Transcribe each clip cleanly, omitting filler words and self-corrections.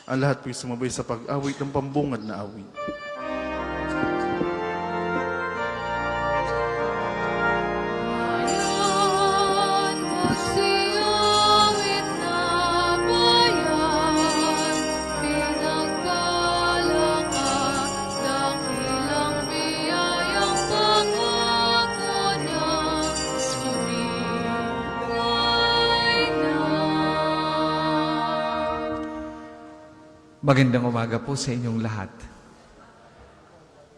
Ang lahat po'y sumabay sa pag-awit ng pambungad na awit. Ayon, magsiyawit na bayan, pinagkalang ka, dakilang biyayang pangako na sumibay na. Magandang umaga po sa inyong lahat.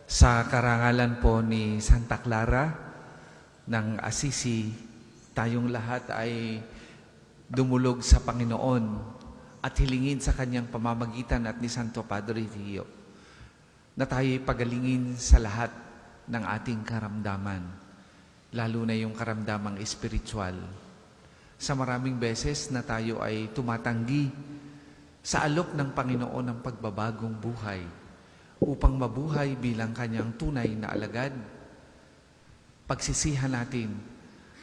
Sa karangalan po ni Santa Clara ng Assisi, tayong lahat ay dumulog sa Panginoon at hilingin sa kanyang pamamagitan at ni Santo Padre Pio na tayo'y pagalingin sa lahat ng ating karamdaman, lalo na yung karamdamang espiritual. Sa maraming beses na tayo ay tumatanggi sa alok ng Panginoon ng pagbabagong buhay upang mabuhay bilang kanyang tunay na alagad. Pagsisihan natin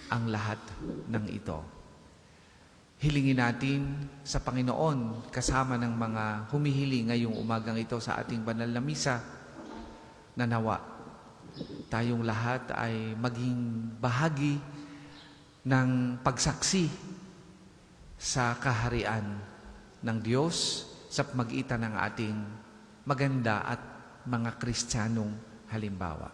ang lahat ng ito. Hilingin natin sa Panginoon kasama ng mga humihiling ngayong umagang ito sa ating banal na misa na nawa tayong lahat ay maging bahagi ng pagsaksi sa kaharian ng Diyos sa pamagitan ng ating maganda at mga Kristiyanong halimbawa.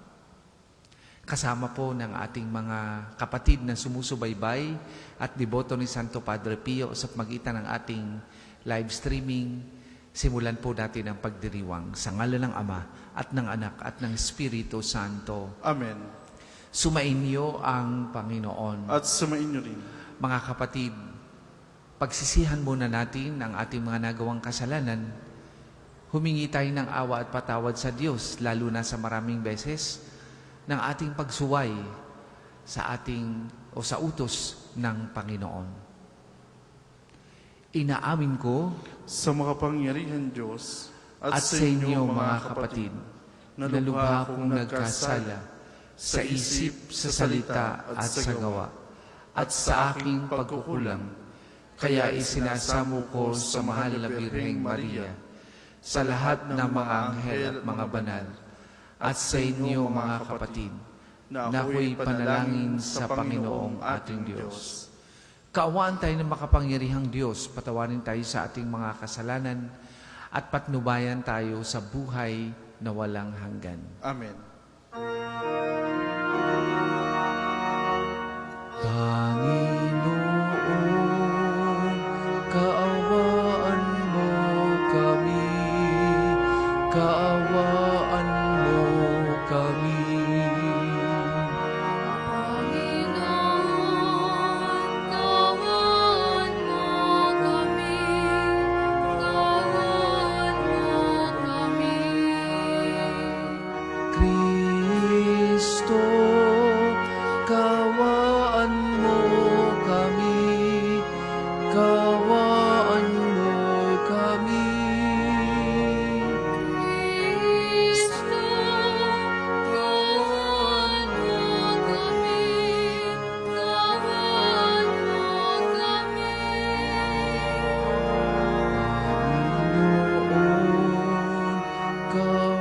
Kasama po ng ating mga kapatid na sumusubaybay at deboto ni Santo Padre Pio sa pamagitan ng ating live streaming, simulan po natin ang pagdiriwang sa ngalan ng Ama at ng Anak at ng Espiritu Santo. Amen. Sumainyo ang Panginoon. At sumainyo rin. Mga kapatid, pagsisihan muna natin ang ating mga nagawang kasalanan. Humingi tayo ng awa at patawad sa Diyos, lalo na sa maraming beses ng ating pagsuway sa ating o sa utos ng Panginoon. Inaamin ko Sa makapangyarihan Diyos at sa inyo mga kapatid, na lubha akong nagkasala sa isip, sa salita at sa gawa, at sa aking pagkukulang. Kaya isinasamo ko sa mahal na Birheng Maria, sa lahat ng mga anghel at mga banal, at sa inyo mga kapatid, na ako'y panalangin sa Panginoong ating Diyos. Kaawaan tayo ng makapangyarihang Diyos, patawarin tayo sa ating mga kasalanan, at patnubayan tayo sa buhay na walang hanggan. Amen. Panginoon, kaawaan mo kami, kaawaan mo kami. Panginoon, kaawaan mo kami, kaawaan mo kami. Kristo, kaawaan mo kami, kaawaan mo kami. Kristo, kaawaan mo kami, kaawaan mo kami.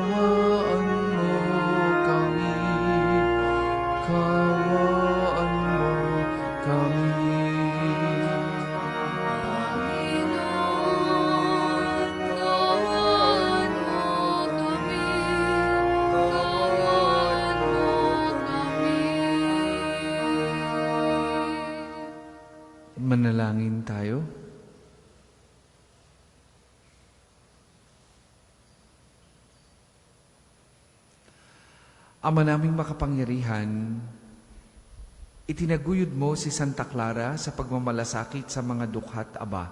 Panginoon, kaawaan mo kami, kaawaan mo kami. Panginoon, kaawaan mo kami, kaawaan mo kami. Manalangin tayo. Ama naming makapangyarihan, itinaguyod mo si Santa Clara sa pagmamalasakit sa mga dukhat aba.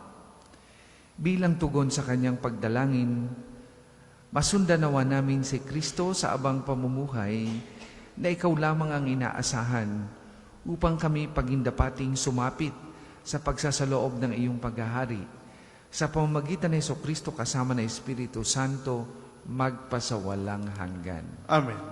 Bilang tugon sa kanyang pagdalangin, masundanawa namin si Kristo sa abang pamumuhay na ikaw lamang ang inaasahan upang kami pagindapating sumapit sa pagsasaloob ng iyong paghahari. Sa pamamagitan ni Jesucristo kasama ng Espiritu Santo, magpasawalang hanggan. Amen.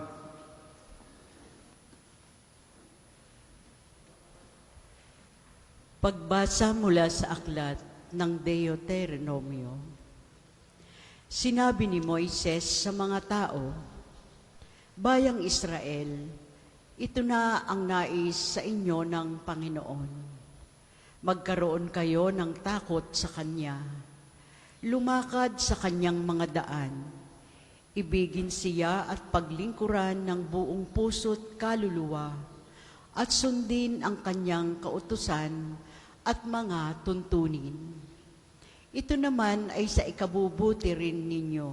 Pagbasa mula sa aklat ng Deuteronomio. Sinabi ni Moises sa mga tao, "Bayang Israel, ito na ang nais sa inyo ng Panginoon. Magkaroon kayo ng takot sa Kanya. Lumakad sa Kanyang mga daan. Ibigin siya at paglingkuran ng buong puso't kaluluwa at sundin ang Kanyang kautusan at mga tuntunin. Ito naman ay sa ikabubuti rin ninyo.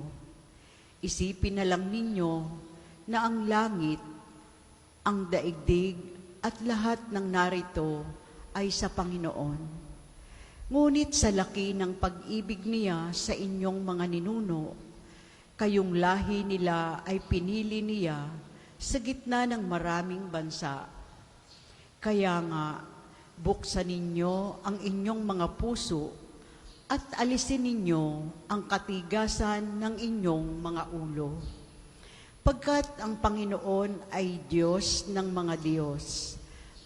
Isipin na lang ninyo na ang langit, ang daigdig at lahat ng narito ay sa Panginoon. Ngunit sa laki ng pag-ibig niya sa inyong mga ninuno, kayong lahi nila ay pinili niya sa gitna ng maraming bansa. Kaya nga, buksan ninyo ang inyong mga puso at alisin ninyo ang katigasan ng inyong mga ulo. Pagkat ang Panginoon ay Diyos ng mga Diyos,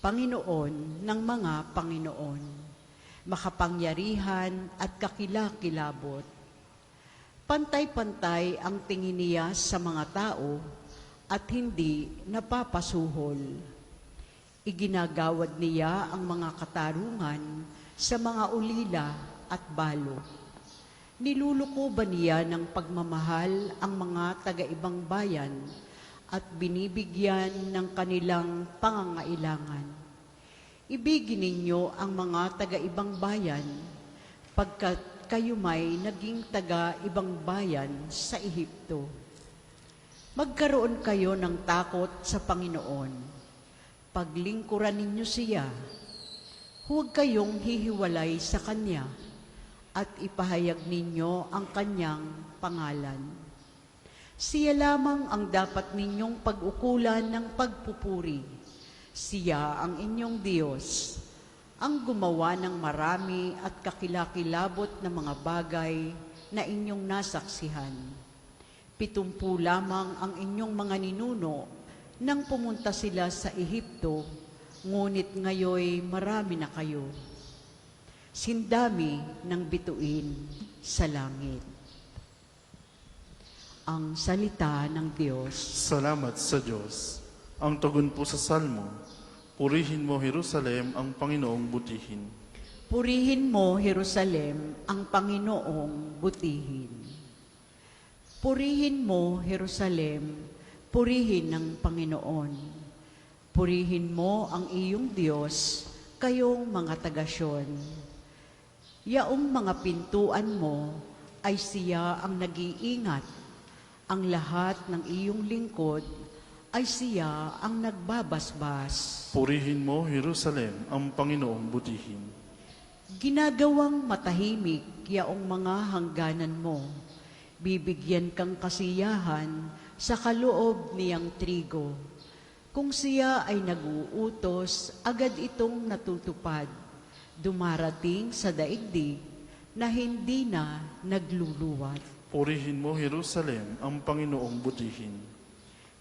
Panginoon ng mga Panginoon, makapangyarihan at kakilakilabot. Pantay-pantay ang tingin niya sa mga tao at hindi napapasuhol. Iginagawad niya ang mga katarungan sa mga ulila at balo. Niluluko ba niya ng pagmamahal ang mga taga-ibang bayan at binibigyan ng kanilang pangangailangan? Ibigin ninyo ang mga taga-ibang bayan pagkat kayo may naging taga-ibang bayan sa Ehipto. Magkaroon kayo ng takot sa Panginoon. Paglingkuran ninyo siya. Huwag kayong hihiwalay sa Kanya at ipahayag ninyo ang Kanyang pangalan. Siya lamang ang dapat ninyong pag-ukulan ng pagpupuri. Siya ang inyong Diyos, ang gumawa ng marami at kakilakilabot na mga bagay na inyong nasaksihan. 70 lamang ang inyong mga ninuno nang pumunta sila sa Ehipto, ngunit ngayoy marami na kayo. Sindami ng bituin sa langit. Ang salita ng Diyos. Salamat sa Diyos. Ang tugon po sa Salmo, purihin mo Jerusalem ang Panginoong butihin. Purihin mo, Jerusalem, ang Panginoong butihin. Purihin mo, Jerusalem, purihin ng Panginoon. Purihin mo ang iyong Diyos, kayong mga taga-Syon. Yaong mga pintuan mo ay siya ang nag-iingat. Ang lahat ng iyong lingkod ay siya ang nagbabasbas. Purihin mo Jerusalem ang Panginoong butihin. Ginagawang matahimik yaong mga hangganan mo. Bibigyan kang kasiyahan sa kaloob niyang trigo. Kung siya ay nag-uutos, agad itong natutupad. Dumarating sa daigdig na hindi na nagluluwat. Purihin mo Jerusalem ang Panginoong butihin.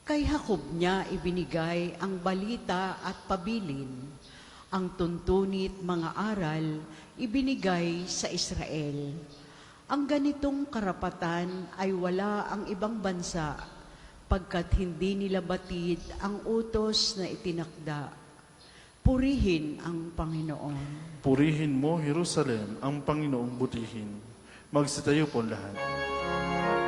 Kay Jacob niya ibinigay ang balita at pabilin. Ang tuntunit mga aral ibinigay sa Israel. Ang ganitong karapatan ay wala ang ibang bansa pagkat hindi nila batid ang utos na itinakda. Purihin ang Panginoon. Purihin mo Jerusalem ang Panginoong butihin. Magsitayo po lahat. Hallelujah.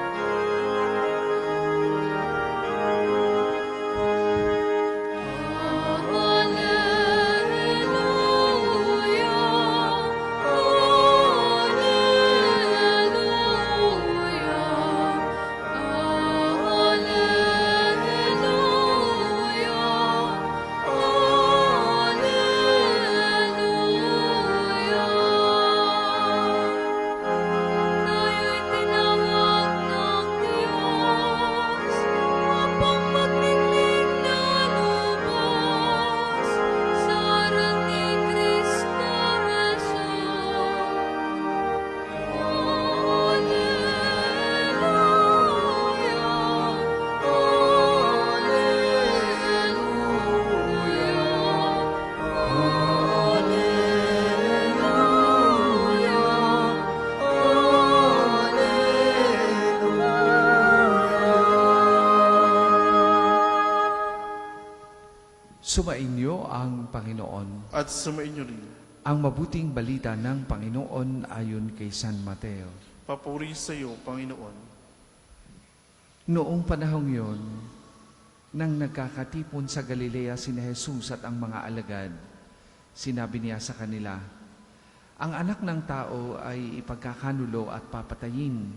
Sumainyo ang Panginoon. At sumainyo rin. Ang mabuting balita ng Panginoon ayon kay San Mateo. Papuri sa iyo, Panginoon. Noong panahong yon, nang nagkakatipon sa Galilea sina Jesus at ang mga alagad, sinabi niya sa kanila, ang anak ng tao ay ipagkakanulo at papatayin,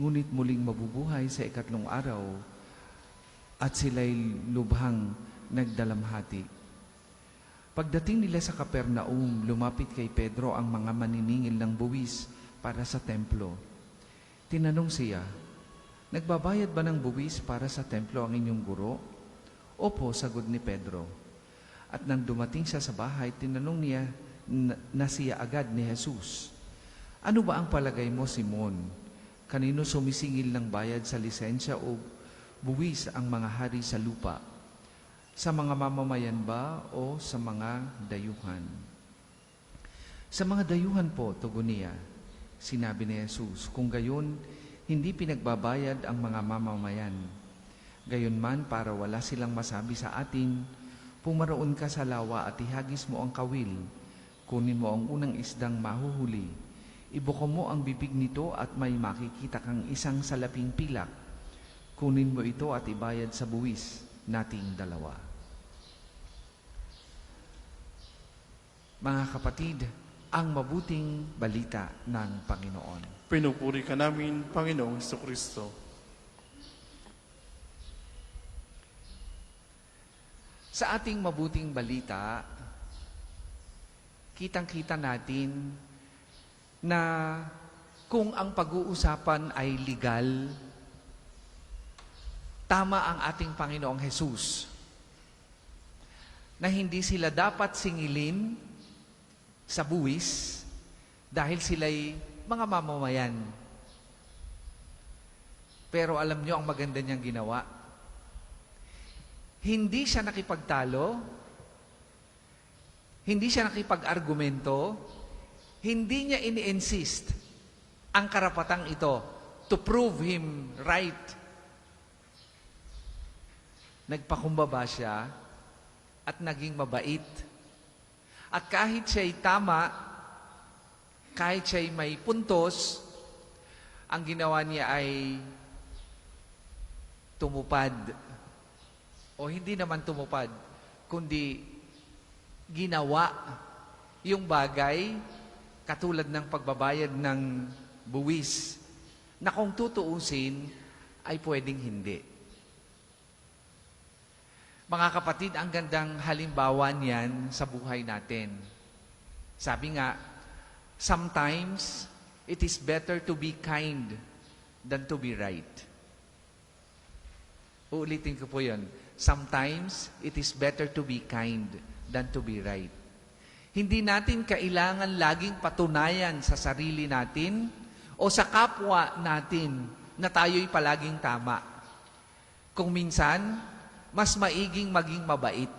ngunit muling mabubuhay sa ikatlong araw, at sila'y lubhang nagdalamhati. Pagdating nila sa Capernaum, lumapit kay Pedro ang mga maniningil ng buwis para sa templo. Tinanong siya, nagbabayad ba ng buwis para sa templo ang inyong guro? Opo, sagot ni Pedro. At nang dumating siya sa bahay, tinanong niya na siya agad ni Jesus, ano ba ang palagay mo, Simon? Kanino sumisingil ng bayad sa lisensya o buwis ang mga hari sa lupa? Sa mga mamamayan ba o sa mga dayuhan? Sa mga dayuhan po, tugon niya. Sinabi ni Jesus, kung gayon, hindi pinagbabayad ang mga mamamayan. Gayon man, para wala silang masabi sa atin, pumaroon ka sa lawa at ihagis mo ang kawil. Kunin mo ang unang isdang mahuhuli. Ibuko mo ang bibig nito at may makikita kang isang salaping pilak. Kunin mo ito at ibayad sa buwis nating dalawa. Mga kapatid, ang mabuting balita ng Panginoon. Pinupuri ka namin, Panginoong Jesucristo. Sa ating mabuting balita, kitang-kita natin na kung ang pag-uusapan ay legal, tama ang ating Panginoong Jesus na hindi sila dapat singilin sa buwis dahil sila'y mga mamamayan. Pero alam nyo ang maganda niyang ginawa? Hindi siya nakipagtalo, hindi siya nakipag-argumento, hindi niya ini-insist ang karapatang ito to prove him right. Nagpakumbaba siya at naging mabait. At kahit siya'y tama, kahit siya'y may puntos, ang ginawa niya ay tumupad. O hindi naman tumupad, kundi ginawa yung bagay katulad ng pagbabayad ng buwis na kung tutuusin ay pwedeng hindi. Mga kapatid, ang gandang halimbawa niyan sa buhay natin. Sabi nga, sometimes it is better to be kind than to be right. Uulitin ko po yun. Sometimes it is better to be kind than to be right. Hindi natin kailangan laging patunayan sa sarili natin o sa kapwa natin na tayo'y palaging tama. Kung minsan, mas maiging maging mabait.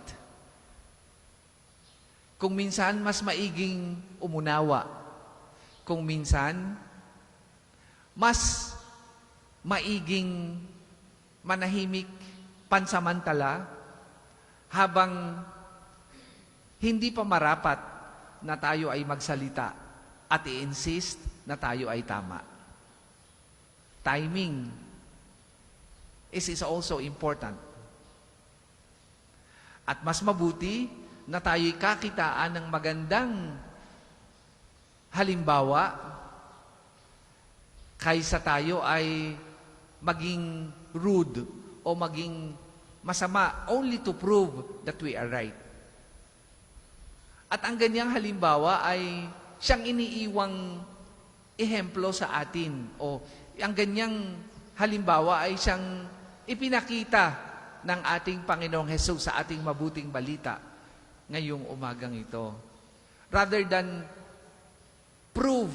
Kung minsan, mas maiging umunawa. Kung minsan, mas maiging manahimik pansamantala habang hindi pa marapat na tayo ay magsalita at i-insist na tayo ay tama. Timing is also important. At mas mabuti na tayo'y kakitaan ng magandang halimbawa kaysa tayo ay maging rude o maging masama only to prove that we are right. At ang ganyang halimbawa ay siyang iniiwang ehemplo sa atin o ang ganyang halimbawa ay siyang ipinakita ng ating Panginoong Hesus sa ating mabuting balita ngayong umagang ito. Rather than prove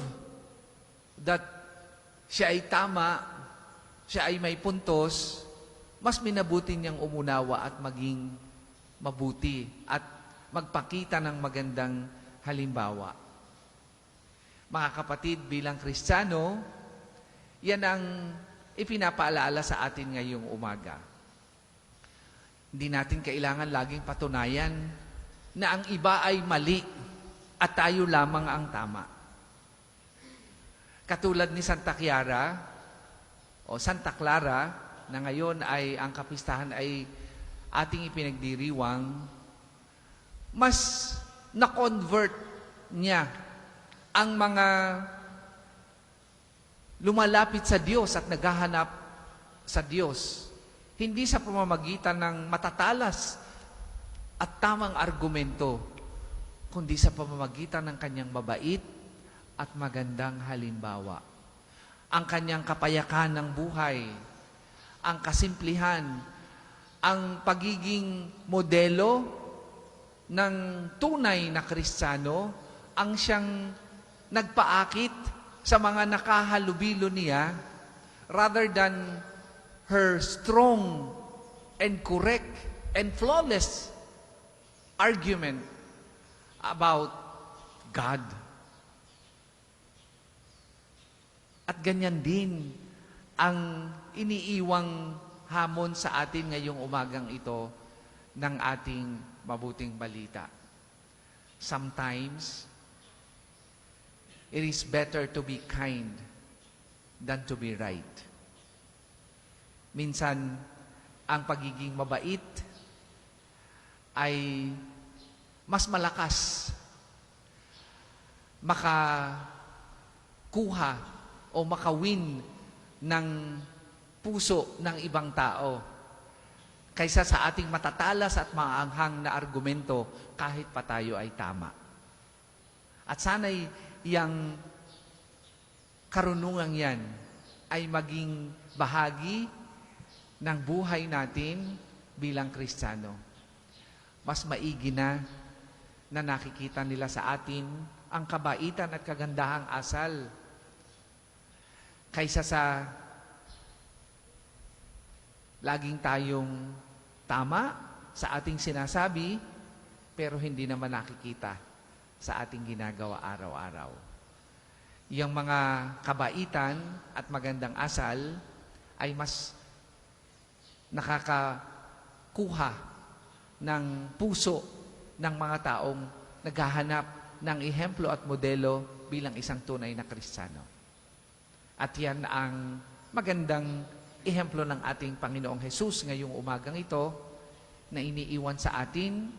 that siya ay tama, siya ay may puntos, mas minabuti niyang umunawa at maging mabuti at magpakita ng magandang halimbawa. Mga kapatid, bilang Kristiyano, yan ang ipinapaalaala sa atin ngayong umaga. Hindi natin kailangan laging patunayan na ang iba ay mali at tayo lamang ang tama. Katulad ni Santa Clara o Santa Clara na ngayon ay ang kapistahan ay ating ipinagdiriwang, mas na-convert niya ang mga lumalapit sa Diyos at naghahanap sa Diyos. Hindi sa pamamagitan ng matatalas at tamang argumento, kundi sa pamamagitan ng kanyang mabait at magandang halimbawa. Ang kanyang kapayakan ng buhay, ang kasimplihan, ang pagiging modelo ng tunay na Kristiyano, ang siyang nagpaakit sa mga nakahalubilo niya rather than her strong and correct and flawless argument about God. At ganyan din ang iniiwang hamon sa atin ngayong umagang ito ng ating mabuting balita. Sometimes, it is better to be kind than to be right. Minsan, ang pagiging mabait ay mas malakas makakuha o makawin ng puso ng ibang tao kaysa sa ating matatalas at maanghang na argumento kahit pa tayo ay tama. At sana'y yang karunungan yan ay maging bahagi ng buhay natin bilang Kristiyano. Mas maigi na nakikita nila sa atin ang kabaitan at kagandahang asal kaysa sa laging tayong tama sa ating sinasabi pero hindi naman nakikita sa ating ginagawa araw-araw. Yung mga kabaitan at magandang asal ay mas nakakakuha ng puso ng mga taong naghahanap ng ehemplo at modelo bilang isang tunay na Kristiyano. At yan ang magandang ehemplo ng ating Panginoong Hesus ngayong umagang ito na iniiwan sa atin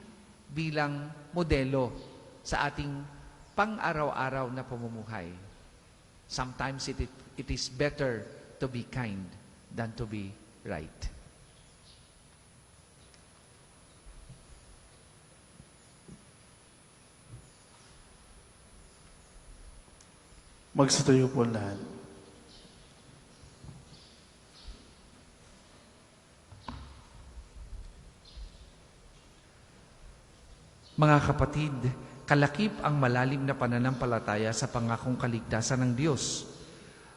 bilang modelo sa ating pang-araw-araw na pamumuhay. Sometimes it is better to be kind than to be right. Magsitayo po lahat. Mga kapatid, kalakip ang malalim na pananampalataya sa pangakong kaligtasan ng Diyos.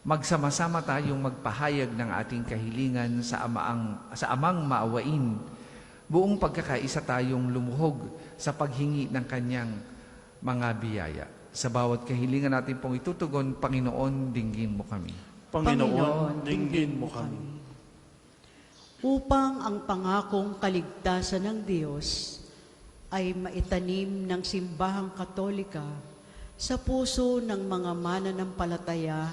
Magsama-sama tayong magpahayag ng ating kahilingan sa amang maawain. Buong pagkakaisa tayong lumuhog sa paghingi ng kanyang mga biyaya. Sa bawat kahilingan natin pong itutugon, Panginoon, dinggin mo kami. Panginoon, dinggin mo kami. Upang ang pangakong kaligtasan ng Diyos ay maitanim ng simbahang Katolika sa puso ng mga mananampalataya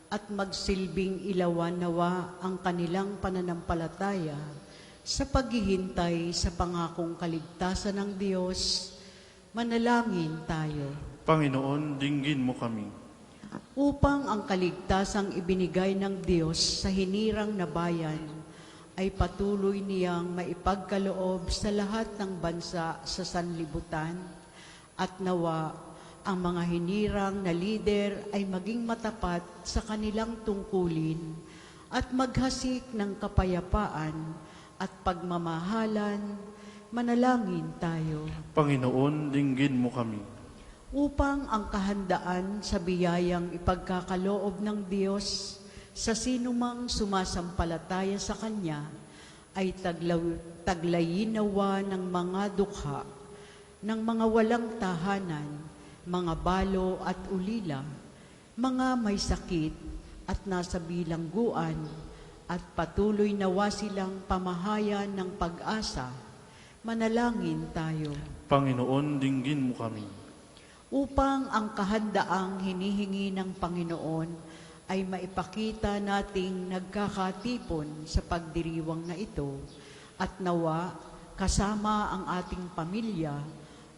at magsilbing ilawan nawa ang kanilang pananampalataya sa paghihintay sa pangakong kaligtasan ng Diyos. Manalangin tayo. Panginoon, dinggin mo kami. Upang ang kaligtasang ibinigay ng Diyos sa hinirang na bayan ay patuloy niyang maipagkaloob sa lahat ng bansa sa sanlibutan at nawa ang mga hinirang na lider ay maging matapat sa kanilang tungkulin at maghasik ng kapayapaan at pagmamahalan. Manalangin tayo. Panginoon, dinggin mo kami. Upang ang kahandaan sa biyayang ipagkakaloob ng Diyos sa sinumang sumasampalataya sa Kanya ay taglayin nawa ng mga dukha, ng mga walang tahanan, mga balo at ulila, mga may sakit at nasa bilangguan, at patuloy nawa silang pamahayan ng pag-asa. Manalangin tayo. Panginoon, dinggin mo kami. Upang ang kahandaang hinihingi ng Panginoon ay maipakita nating nagkakatipon sa pagdiriwang na ito at nawa kasama ang ating pamilya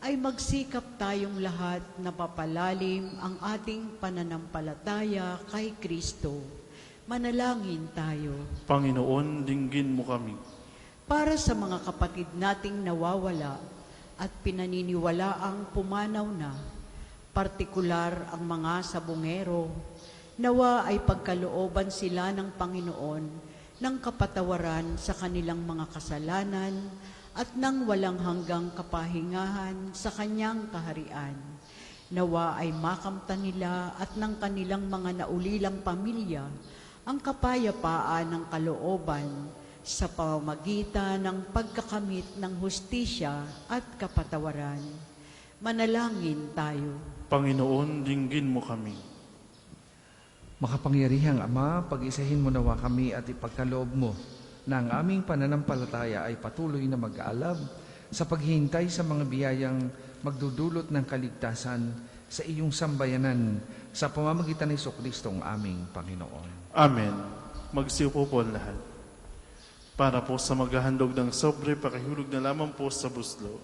ay magsikap tayong lahat na papalalim ang ating pananampalataya kay Kristo. Manalangin tayo. Panginoon, dinggin mo kami. Para sa mga kapatid nating nawawala at pinaniniwalaang pumanaw na, partikular ang mga sabungero, nawa ay pagkalooban sila ng Panginoon ng kapatawaran sa kanilang mga kasalanan at ng walang hanggang kapahingahan sa kanyang kaharian. Nawa ay makamtan nila at ng kanilang mga naulilang pamilya ang kapayapaan ng kalooban sa pamamagitan ng pagkakamit ng hustisya at kapatawaran. Manalangin tayo. Panginoon, dinggin mo kami. Makapangyarihang Ama, pag-isahin mo nawa kami at ipagkaloob mo na ang aming pananampalataya ay patuloy na mag-aalab sa paghihintay sa mga biyayang magdudulot ng kaligtasan sa iyong sambayanan sa pamamagitan ni Jesucristo ang aming Panginoon. Amen. Magsiupo po ang lahat. Para po sa maghahandog ng sobre, pakihulog na lamang po sa buslo.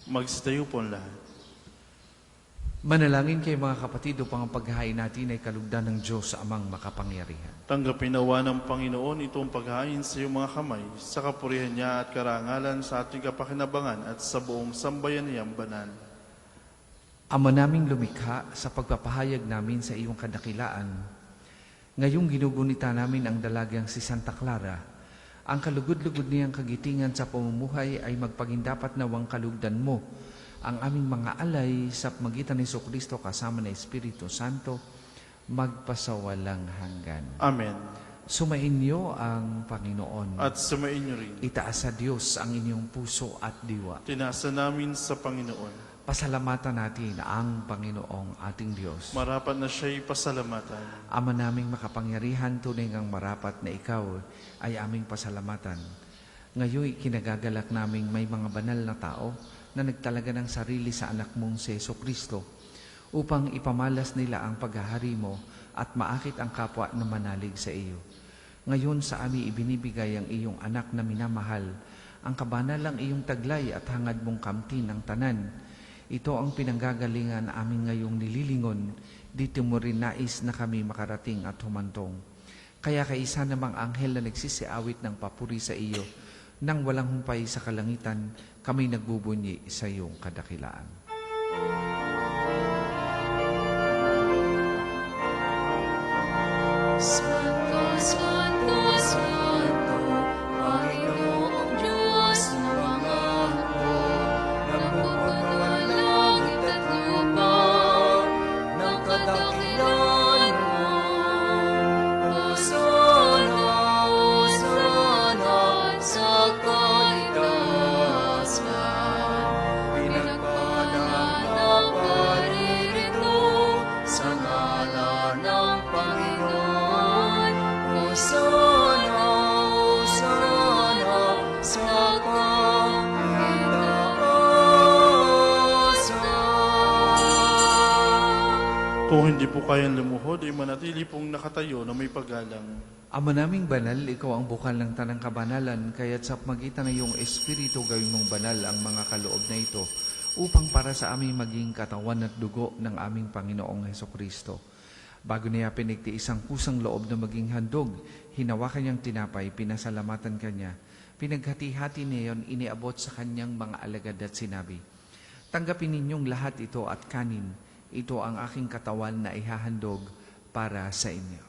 Magsitayo po ang lahat. Manalangin kayo mga kapatid upang ang paghahain natin ay kalugdan ng Diyos sa amang makapangyarihan. Tanggapin nawa ng Panginoon itong paghain sa iyong mga kamay, sa kapurihan niya at karangalan sa ating kapakinabangan at sa buong sambayan niyang banal. Ama naming lumikha, sa pagpapahayag namin sa iyong kadakilaan, ngayong ginugunita namin ang dalagang si Santa Clara, ang kalugod-lugod niyang kagitingan sa pamumuhay ay magpagindapat nawang kalugdan mo ang aming mga alay sa magitan ni Jesucristo kasama ng Espiritu Santo, magpasawalang hanggan. Amen. Sumainyo ang Panginoon. At sumainyo rin. Itaas sa Diyos ang inyong puso at diwa. Tinasa namin sa Panginoon. Pasalamatan natin ang Panginoong ating Diyos. Marapat na siya'y pasalamatan. Ama naming makapangyarihan, tunay ngang marapat na ikaw ay aming pasalamatan. Ngayon, kinagagalak naming may mga banal na tao na nagtalaga ng sarili sa anak mong si Jesucristo upang ipamalas nila ang paghahari mo at maakit ang kapwa na manalig sa iyo. Ngayon sa amin ibinibigay ang iyong anak na minamahal, ang kabanalang iyong taglay at hangad mong kamtin ang tanan. Ito ang pinanggagalingan namin ngayong nililingon, dito mo rin nais na kami makarating at humantong. Kaya kaisa namang anghel na nagsisiawit ng papuri sa iyo, nang walang humpay sa kalangitan, kami nagbubunyi sa iyong kadakilaan. Santo, Santo, Santo, Panginoong Diyos ng mga hukbo, napupuno ang langit at lupa ng kadakilan mo. Hosana, Hosana sa kaitaasan, pinagpala ng paririto sa ngalan ng hindi po kayang lumuhod, ay manatili pong nakatayo na may paggalang. Ama naming banal, ikaw ang bukal ng tanang kabanalan, kaya't sa magitan ng iyong Espiritu gawin mong banal ang mga kaloob na ito, upang para sa aming maging katawan at dugo ng aming Panginoong Hesukristo. Bago niya pinigtiis ang kusang loob na maging handog, hinawakan niyang tinapay, pinasalamatan kanya, pinaghati-hati niyon, iniabot sa kanyang mga alagad at sinabi, tanggapin ninyong lahat ito at kanin, ito ang aking katawan na ihahandog para sa inyo.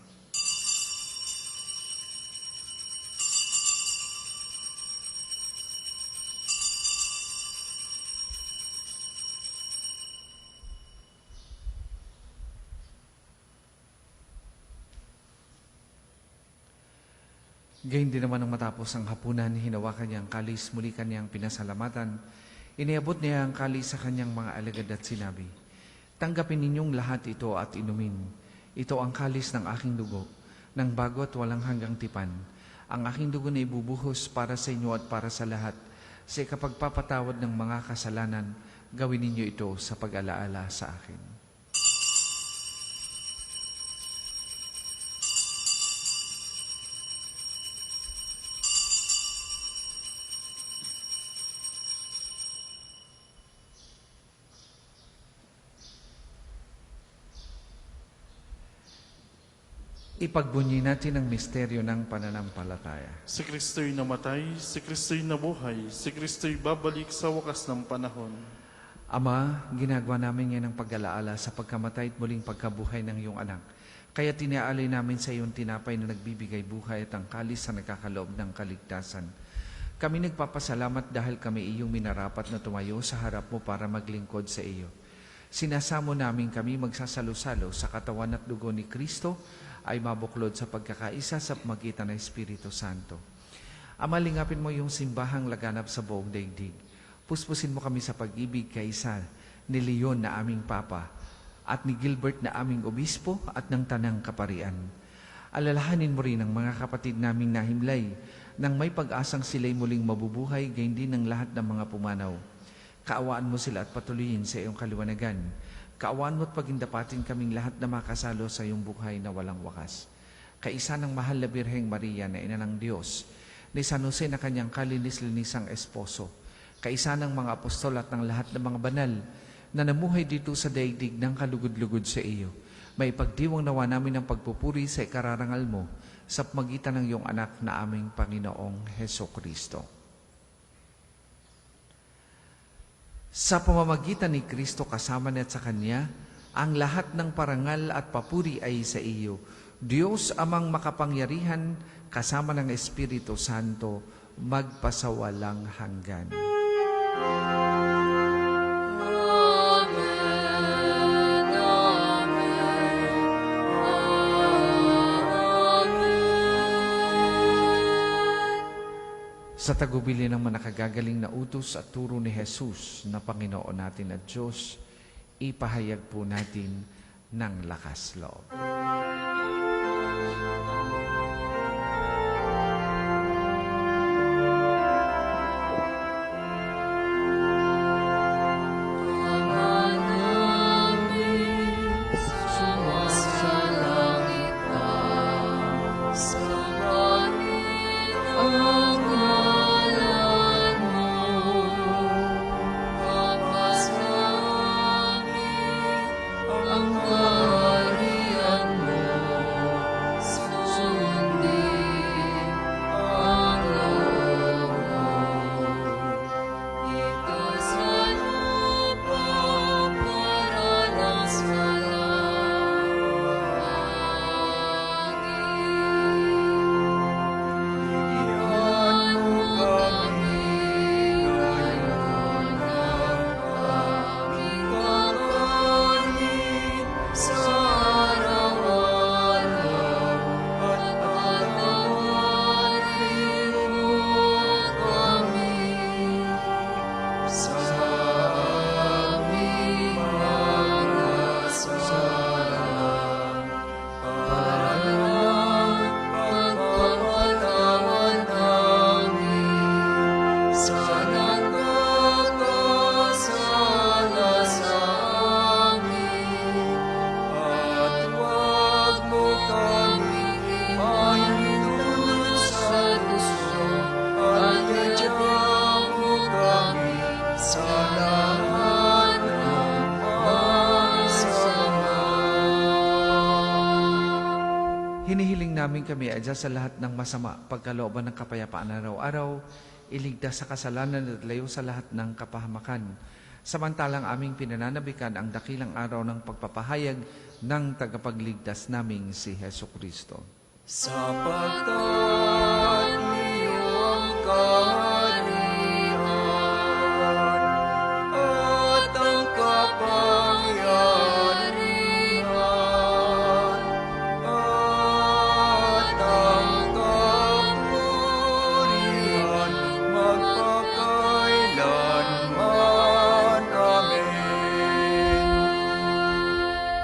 Gayun din naman ang matapos ang hapunan, hinawakan niya ang kalis, muli kanyang pinasalamatan. Iniabot niya ang kalis sa kanyang mga alagad at sinabi, tanggapin ninyong lahat ito at inumin. Ito ang kalis ng aking dugo, ng bago at walang hanggang tipan. Ang aking dugo na ibubuhos para sa inyo at para sa lahat. Sa ikapagpapatawad ng mga kasalanan, gawin ninyo ito sa pag-alaala sa akin. Ipagbunyi natin ang misteryo ng pananampalataya. Si Kristo'y namatay, si Kristo'y nabuhay, si Kristo'y babalik sa wakas ng panahon. Ama, ginagawa namin yan ang pag-alaala sa pagkamatay at muling pagkabuhay ng iyong anak. Kaya tiniaalay namin sa iyong tinapay na nagbibigay buhay at ang kalis na nagkakaloob ng kaligtasan. Kami nagpapasalamat dahil kami iyong minarapat na tumayo sa harap mo para maglingkod sa iyo. Sinasamo namin kami magsasalo-salo sa katawan at dugo ni Kristo ay mabuklod sa pagkakaisa sa magitan ng Espiritu Santo. Ama, lingapin mo yung simbahang laganap sa buong daigdig. Puspusin mo kami sa pag-ibig kaisa ni Leon na aming Papa at ni Gilbert na aming Obispo at ng Tanang Kaparian. Alalahanin mo rin ang mga kapatid naming nahimlay nang may pag-asang sila'y muling mabubuhay, gayon din ng lahat ng mga pumanaw. Kaawaan mo sila at patuloyin sa iyong kaliwanagan. Kaawaan mo at pagindapatin kaming lahat na makasalo sa iyong buhay na walang wakas. Kaisa ng mahal na Birheng Maria na ina ng Diyos, ni San Jose na kanyang kalinis-linisang esposo, kaisa ng mga apostol at ng lahat ng mga banal na namuhay dito sa daigdig ng kalugod-lugod sa iyo. May pagdiwang nawa namin ang pagpupuri sa ikararangal mo sa magitan ng iyong anak na aming Panginoong Hesukristo. Sa pamamagitan ni Kristo kasama niya at sa Kanya, ang lahat ng parangal at papuri ay sa iyo. Diyos amang makapangyarihan, kasama ng Espiritu Santo, magpasawalang hanggan. Sa tagubili ng manakagagaling na utos at turo ni Jesus na Panginoon natin at Diyos, ipahayag po natin ng lakas loob. Ang kaharian mo, Hinihiling namin kami adya sa lahat ng masama, pagkalooban ng kapayapaan araw-araw, iligtas sa kasalanan at layo sa lahat ng kapahamakan. Samantalang aming pinananabikan ang dakilang araw ng pagpapahayag ng tagapagligtas naming si Heso Kristo. Sapagkat iyo ang kaharian at ang kapangyarihan at ang kapurihan magpakailanman. Amen.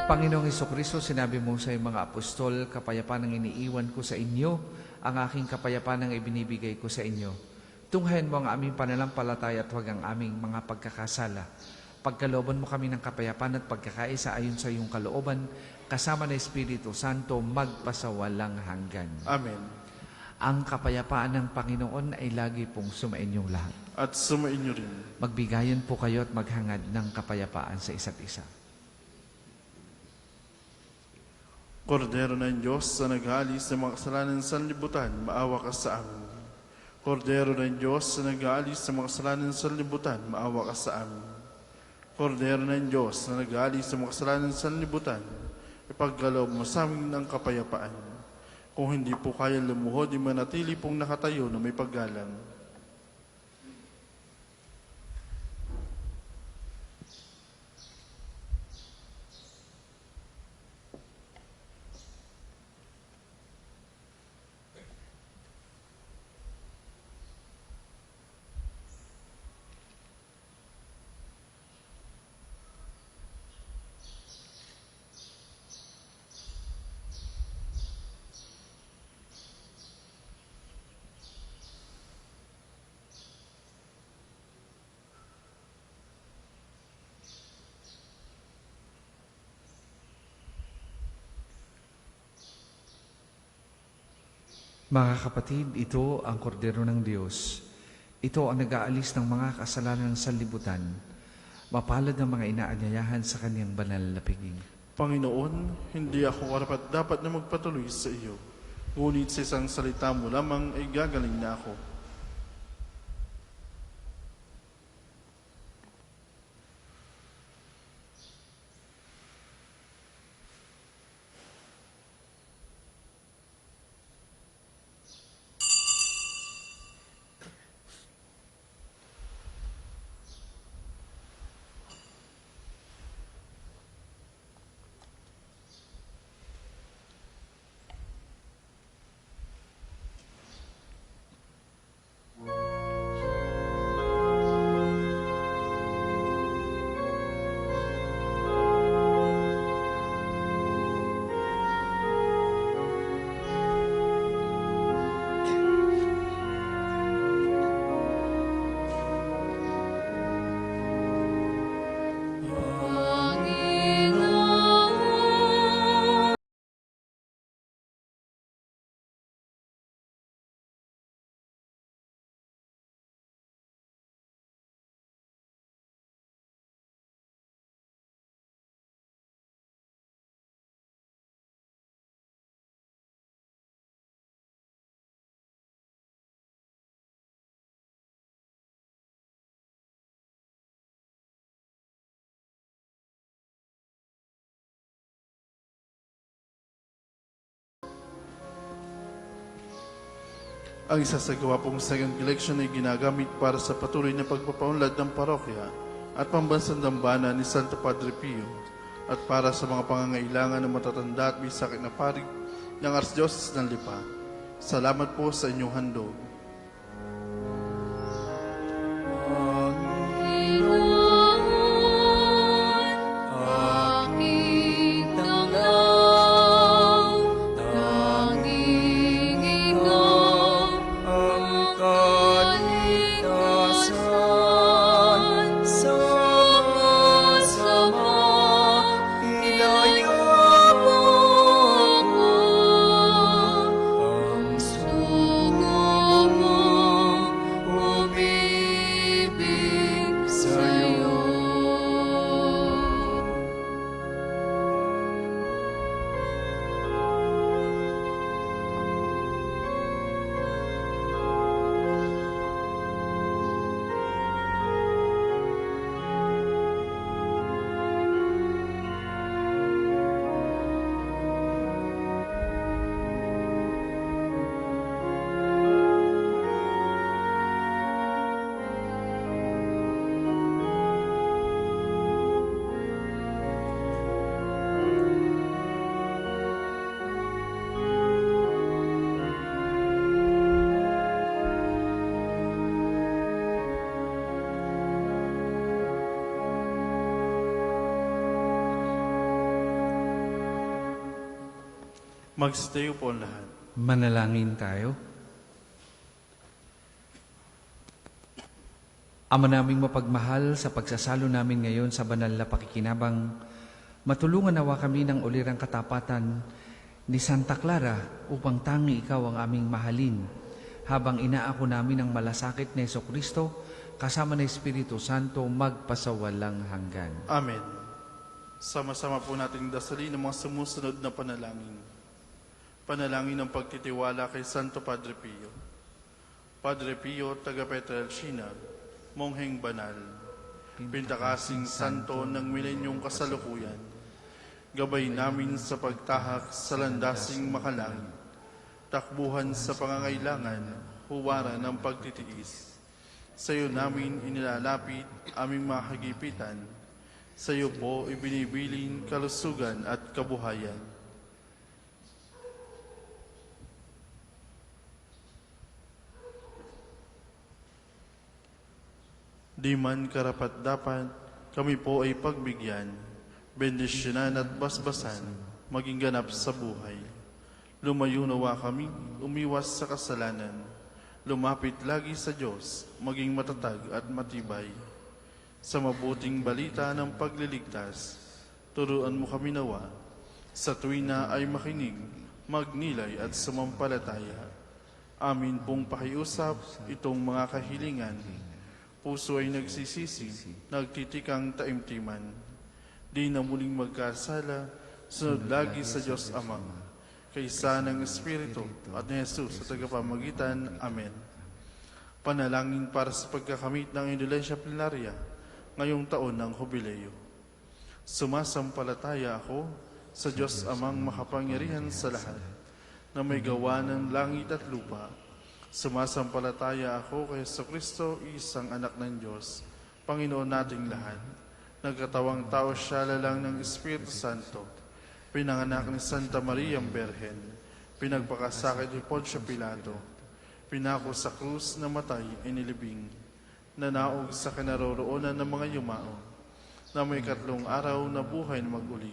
Panginoong Hesukristo, sinabi mo sa iyong mga apostol, kapayapaan ang iniiwan ko sa inyo, ang aking kapayapaan ang ibinibigay ko sa inyo. Tunghayan mo ang aming pananampalataya at huwag ang aming mga pagkakasala. Pagkalooban mo kami ng kapayapaan at pagkakaisa ayon sa iyong kalooban, kasama ng Espiritu Santo, magpasawalang hanggan. Amen. Ang kapayapaan ng Panginoon ay lagi pong sumainyong lahat. At sumainyo rin. Magbigayan po kayo at maghangad ng kapayapaan sa isa't isa. Kordero ng Diyos na nag-aalis ng mga kasalanan sa libutan, maawa ka sa amin. Kordero ng Diyos na nag-aalis ng mga kasalanan sa libutan, maawa ka sa amin. Kordero ng Diyos na nag-aalis ng mga kasalanan sa libutan, ipagkaloob mo sa amin ng kapayapaan. Kung hindi po kaya lumuhod, di manatili pong nakatayo na may paggalang. Mga kapatid, ito ang kordero ng Diyos. Ito ang nag-aalis ng mga kasalanan sa libutan. Mapalad ang mga inaanyayahan sa kanyang banal na piging. Panginoon, hindi ako karapat dapat na magpatuloy sa iyo. Ngunit sa isang salita mo lamang ay gagaling na ako. Ang isa sa gawa pong second collection ay ginagamit para sa patuloy na pagpapaunlad ng parokya at pambansang dambana ni Santo Padre Pio at para sa mga pangangailangan ng matatanda at may sakit na parig ng Archdiocese ng Lipa. Salamat po sa inyong handog. Ang Magstayo po ang lahat. Manalangin tayo. Ama naming mapagmahal, sa pagsasalo namin ngayon sa banal na pakikinabang, matulungan nawa kami ng ulirang katapatan ni Santa Clara upang tangi ikaw ang aming mahalin habang inaako namin ang malasakit ni Jesucristo kasama ng Espiritu Santo magpasawalang hanggan. Amen. Sama-sama po nating dasalin ang mga sumusunod na panalangin. Panalangin ng pagtitiwala kay Santo Padre Pio. Padre Pio, taga Pietrelcina, Mongheng Banal, Pintakasing Santo ng milenyong kasalukuyan, gabay namin sa pagtahak sa landasing makalangit, takbuhan sa pangangailangan, huwaran ng pagtitiis. Sa iyo namin inilalapit aming mga kagipitan, sa iyo po ibinibiling kalusugan at kabuhayan. Di man karapat-dapat, kami po ay pagbigyan, bendisyonan at basbasan, maging ganap sa buhay. Lumayo nawa kami, umiwas sa kasalanan, lumapit lagi sa Diyos, maging matatag at matibay. Sa mabuting balita ng pagliligtas, turuan mo kami nawa, sa tuwina ay makinig, magnilay at sumampalataya. Amin pong pakiusap itong mga kahilingan. Puso ay nagsisisi, nagtitikang taimtiman. Di na muling magkasala, sunod lagi sa Diyos Ama, kaysa ng Espiritu at ni Jesus sa tagapamagitan. Amen. Panalangin para sa pagkakamit ng indulensya plenarya ngayong taon ng Jubileo. Sumasampalataya ako sa Diyos Amang makapangyarihan sa lahat, na may gawa ng langit at lupa. Sumasampalataya ako kay Jesucristo, isang anak ng Diyos, Panginoon nating lahat. Nagkatawang tao siya lalang ng Espiritu Santo, pinanganak ni Santa Maria Berhen, pinagpakasakit ni Poncio Pilato, pinako sa krus na matay inilibing, nanaog sa kinaroroonan ng mga yumao, na may 3 araw na buhay na mag-uli,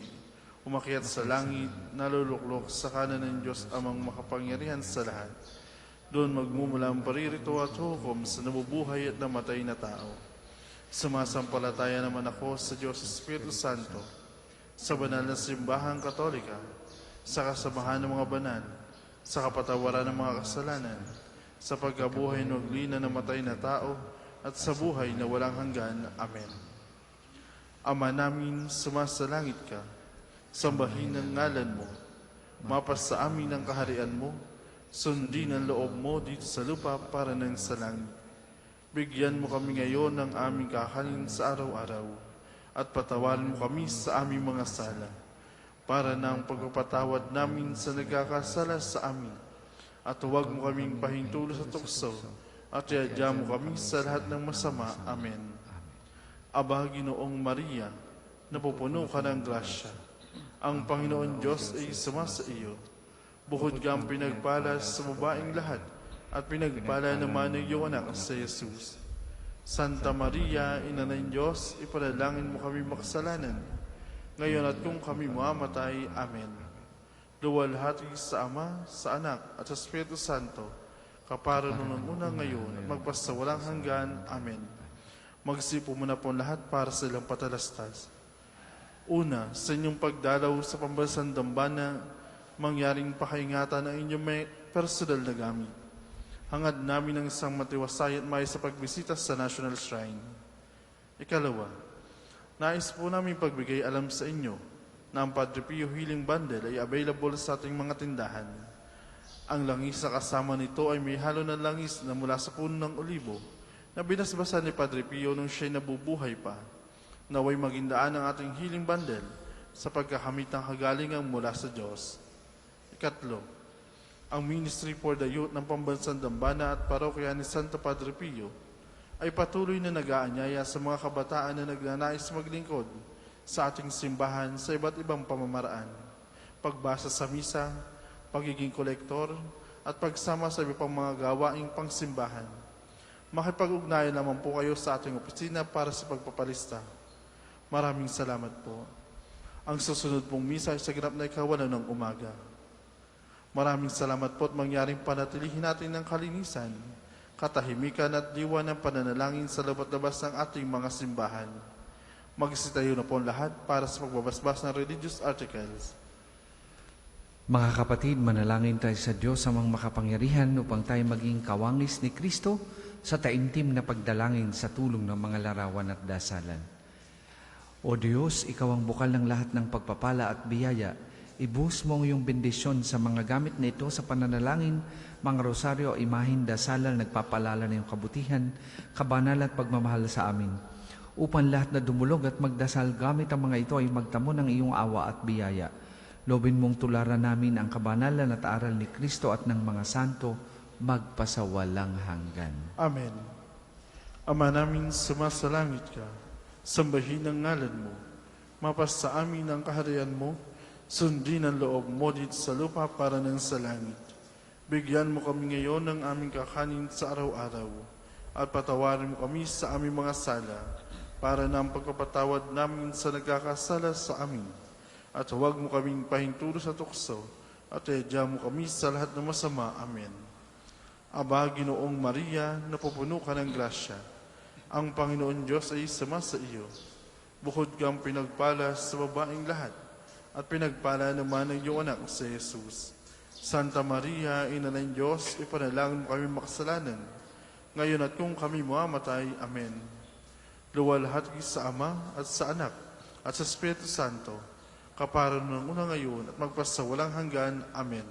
umakyat sa langit, naluluklok sa kanan ng Diyos Amang makapangyarihan sa lahat. Doon magmumula ang paririto at hukom sa nabubuhay at namatay na tao. Sumasampalataya naman ako sa Diyos Espiritu Santo, sa banal na simbahang katolika, sa kasamahan ng mga banal, sa kapatawaran ng mga kasalanan, sa pagkabuhay ng magli na namatay na tao, at sa buhay na walang hanggan. Amen. Ama namin, sumasalangit ka, sambahin ang ngalan mo, mapas sa amin ang kaharian mo, sundin ang loob mo dito sa lupa para ng sa langit. Bigyan mo kami ngayon ng aming kakanin sa araw-araw, at patawarin mo kami sa aming mga sala, para ng pagpapatawad namin sa nagkakasala sa amin. At huwag mo kaming pahintulo sa tukso, at iadya mo kami sa lahat ng masama. Amen. Aba, Ginoong Maria, napupuno ka ng grasya. Ang Panginoon Diyos ay sumasa iyo. Bukod kang pinagpala sa babaeng lahat, at pinagpala naman ng iyong anak sa Jesus. Santa Maria, Ina ng Diyos, ipanalangin mo kami makasalanan, ngayon at kung kami mamatay. Amen. Luwalhati sa Ama, sa Anak, at sa Espiritu Santo, kapara nung una ngayon, at magpasawalang hanggan. Amen. Magsipo muna po lahat para sa ilang patalastas. Una, sa inyong pagdalaw sa pambansang dambana, mangyaring pakaingatan ang inyong may personal na gamit. Hangad namin ang isang matiwasay at may sa pagbisita sa National Shrine. Ikalawa, nais po namin pagbigay alam sa inyo na ang Padre Pio Healing Bundle ay available sa ating mga tindahan. Ang langis sa kasama nito ay may halo ng langis na mula sa puno ng olibo na binasbasan ni Padre Pio nung siya'y nabubuhay pa. Naway maging daan ang ating healing bundle sa pagkakamit ng kagalingan mula sa Diyos. Ikatlo, ang Ministry for the Youth ng Pambansang Dambana at Parokya ni Santo Padre Pio ay patuloy na nag-aanyaya sa mga kabataan na nagnanais maglingkod sa ating simbahan sa iba't ibang pamamaraan. Pagbasa sa misa, pagiging kolektor, at pagsama sa iba pang mga gawaing pangsimbahan. Makipag-ugnayan naman po kayo sa ating opisina para sa pagpapalista. Maraming salamat po. Ang susunod pong misa ay sa ganap na 1:00 ng umaga. Maraming salamat po at mangyaring panatilihin natin ng kalinisan, katahimikan at diwa ng pananalangin sa labat-labas ng ating mga simbahan. Magsitayo na po ang lahat para sa pagbabasbas ng religious articles. Mga kapatid, manalangin tayo sa Diyos sa mga makapangyarihan upang tayo maging kawangis ni Kristo sa taimtim na pagdalangin sa tulong ng mga larawan at dasalan. O Diyos, Ikaw ang bukal ng lahat ng pagpapala at biyaya. Ibuhos mo ang iyong bendisyon sa mga gamit na ito sa pananalangin, mga rosaryo, imahin, dasalan, nagpapalala ng iyong kabutihan, kabanal at pagmamahal sa amin. Upang lahat na dumulog at magdasal gamit ang mga ito ay magtamo ng iyong awa at biyaya. Lobin mong tularan namin ang kabanalan at aral ni Kristo at ng mga santo magpasawalang hanggan. Amen. Ama namin sumasalangit ka, sambahin ang ngalan mo, mapasa amin ang kaharian mo, sundin ang loob mo dito sa lupa para ng sa langit. Bigyan mo kami ngayon ng aming kakanin sa araw-araw, at patawarin mo kami sa aming mga sala, para na ang pagpapatawad namin sa nagkakasala sa amin. At huwag mo kaming pahinturo sa tukso, at edya mo kami sa lahat ng masama. Amen. Aba, Ginoong Maria, napupuno ka ng grasya. Ang Panginoon Diyos ay sama sa iyo. Bukod kang pinagpala sa babaeng lahat, at pinagpala naman ang iyong anak sa Jesus. Santa Maria, Ina ng Diyos, ipanalangin mo kami makasalanan, ngayon at kung kami mamamatay. Amen. Luwalhati sa Ama at sa Anak at sa Espiritu Santo, kaparan ng una ngayon at magpasawalang hanggan. Amen.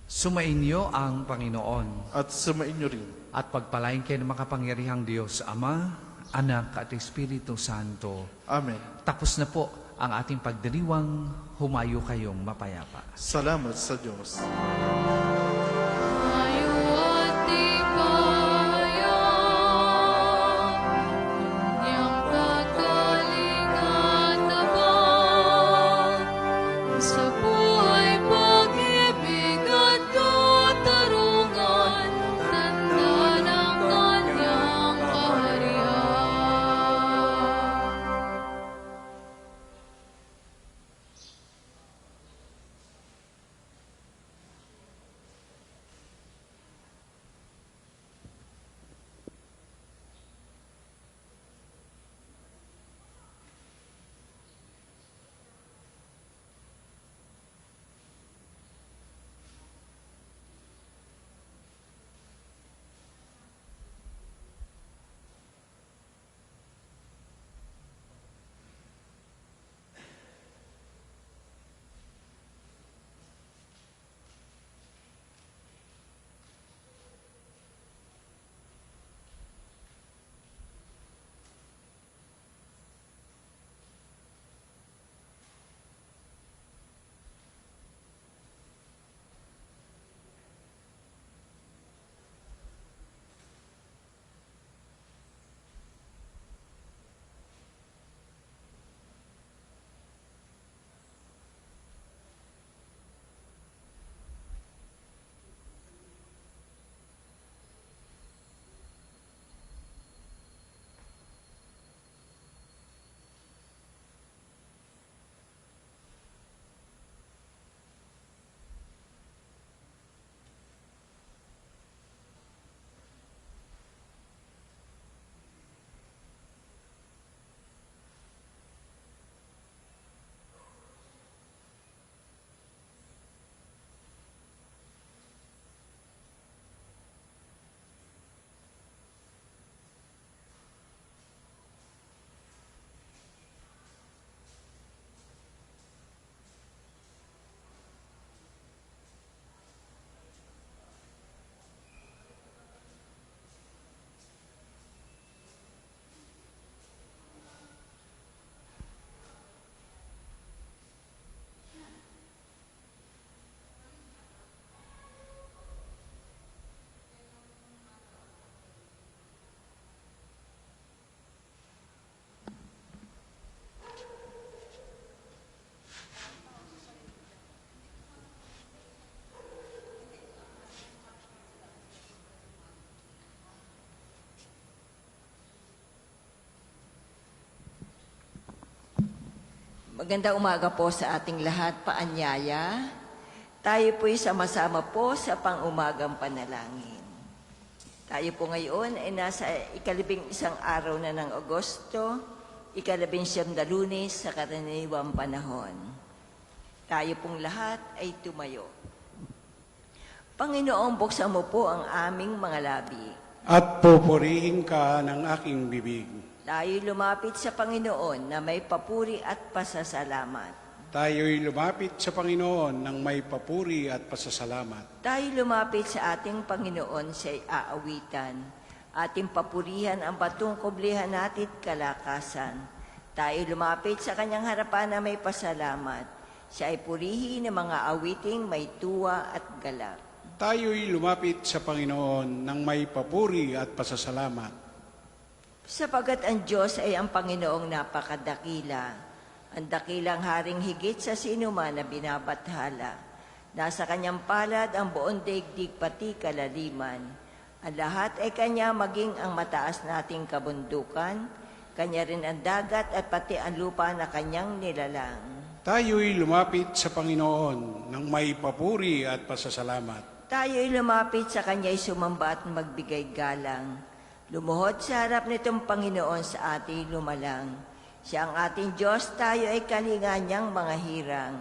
Sumainyo ang Panginoon At sumainyo rin. at pagpalain kayo ng makapangyarihang Diyos, Ama, Anak at Espiritu Santo. Amen. Tapos na po ang ating pagdiriwang, humayo kayong mapayapa. Salamat sa Diyos. Magandang umaga po sa ating lahat, paanyaya. Tayo po'y sama-sama po sa pang-umagang panalangin. Tayo po ngayon ay nasa 11 araw na ng Agosto, 19 na Lunes sa karaniwang panahon. Tayo pong lahat ay tumayo. Panginoong, buksan mo po ang aming mga labi. At pupurihin ka ng aking bibig. Tayo'y lumapit sa Panginoon na may papuri at pasasalamat. Tayo'y lumapit sa Panginoon ng may papuri at pasasalamat. Tayo'y lumapit sa ating Panginoon sa aawitan. Ating papurihan ang batong kublihan natin kalakasan. Tayo'y lumapit sa kanyang harapan na may pasalamat. Siya ay purihin ng mga awiting may tuwa at galak. Tayo'y lumapit sa Panginoon ng may papuri at pasasalamat. Sapagat ang Diyos ay ang Panginoong napakadakila, ang dakilang haring higit sa sinuman na binabathala. Nasa kanyang palad ang buong daigdig pati kalaliman. Ang lahat ay kanya, maging ang mataas nating kabundukan, kanya rin ang dagat at pati ang lupa na kanyang nilalang. Tayo'y lumapit sa Panginoon ng may papuri at pasasalamat. Tayo'y lumapit sa kanya'y sumamba at magbigay galang. Lumuhod sa harap nitong Panginoon sa ating lumalang. Siya ang ating Diyos, tayo ay kalinga niyang mga hirang,